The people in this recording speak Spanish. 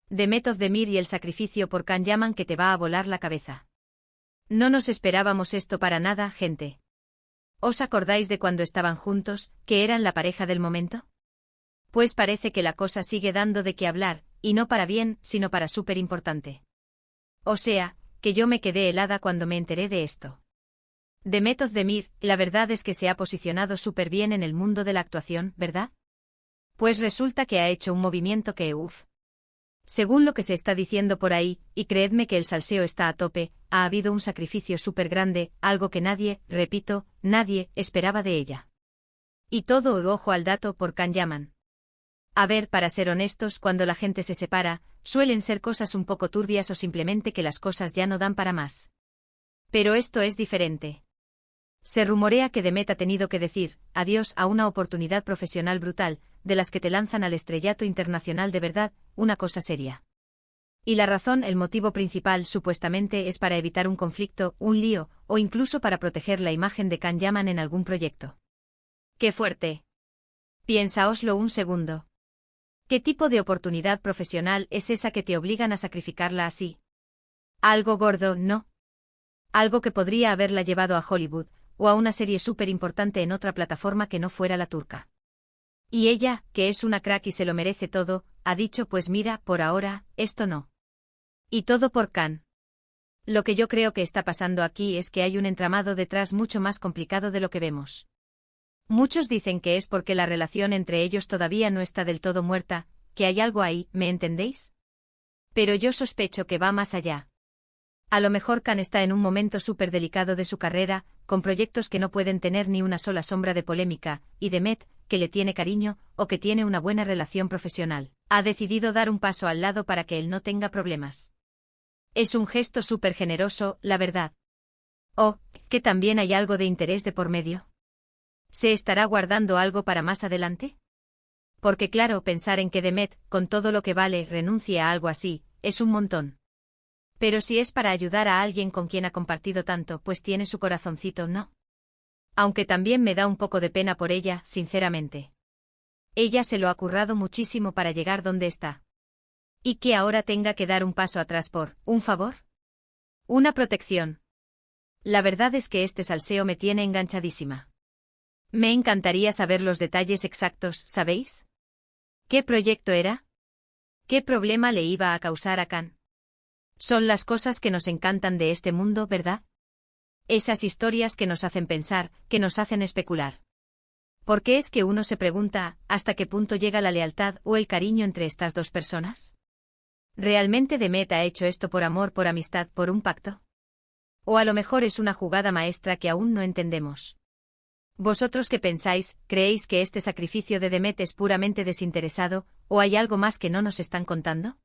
Demet Özdemir y el sacrificio por Can Yaman que te va a volar la cabeza. No nos esperábamos esto para nada, gente. ¿Os acordáis de cuando estaban juntos, que eran la pareja del momento? Pues parece que la cosa sigue dando de qué hablar, y no para bien, sino para súper importante. O sea, que yo me quedé helada cuando me enteré de esto. Demet Özdemir, la verdad es que se ha posicionado súper bien en el mundo de la actuación, ¿verdad? Pues resulta que ha hecho un movimiento que, según lo que se está diciendo por ahí, y creedme que el salseo está a tope, ha habido un sacrificio súper grande, algo que nadie, repito, nadie, esperaba de ella. Y todo el ojo al dato por Can Yaman. A ver, para ser honestos, cuando la gente se separa, suelen ser cosas un poco turbias o simplemente que las cosas ya no dan para más. Pero esto es diferente. Se rumorea que Demet ha tenido que decir adiós a una oportunidad profesional brutal, de las que te lanzan al estrellato internacional de verdad, una cosa seria. Y la razón, el motivo principal, supuestamente, es para evitar un conflicto, un lío, o incluso para proteger la imagen de Can Yaman en algún proyecto. ¡Qué fuerte! Piénsaoslo un segundo. ¿Qué tipo de oportunidad profesional es esa que te obligan a sacrificarla así? Algo gordo, ¿no? Algo que podría haberla llevado a Hollywood, o a una serie súper importante en otra plataforma que no fuera la turca. Y ella, que es una crack y se lo merece todo, ha dicho pues mira, por ahora, esto no. Y todo por Can. Lo que yo creo que está pasando aquí es que hay un entramado detrás mucho más complicado de lo que vemos. Muchos dicen que es porque la relación entre ellos todavía no está del todo muerta, que hay algo ahí, ¿me entendéis? Pero yo sospecho que va más allá. A lo mejor Can está en un momento súper delicado de su carrera, con proyectos que no pueden tener ni una sola sombra de polémica, y Demet, que le tiene cariño, o que tiene una buena relación profesional, ha decidido dar un paso al lado para que él no tenga problemas. Es un gesto súper generoso, la verdad. Oh, que también hay algo de interés de por medio. ¿Se estará guardando algo para más adelante? Porque claro, pensar en que Demet, con todo lo que vale, renuncie a algo así, es un montón. Pero si es para ayudar a alguien con quien ha compartido tanto, pues tiene su corazoncito, ¿no? Aunque también me da un poco de pena por ella, sinceramente. Ella se lo ha currado muchísimo para llegar donde está. ¿Y que ahora tenga que dar un paso atrás por un favor? Una protección. La verdad es que este salseo me tiene enganchadísima. Me encantaría saber los detalles exactos, ¿sabéis? ¿Qué proyecto era? ¿Qué problema le iba a causar a Can? Son las cosas que nos encantan de este mundo, ¿verdad? Esas historias que nos hacen pensar, que nos hacen especular. Porque es que uno se pregunta, ¿hasta qué punto llega la lealtad o el cariño entre estas dos personas? ¿Realmente Demet ha hecho esto por amor, por amistad, por un pacto? O a lo mejor es una jugada maestra que aún no entendemos. ¿Vosotros qué pensáis? ¿Creéis que este sacrificio de Demet es puramente desinteresado, o hay algo más que no nos están contando?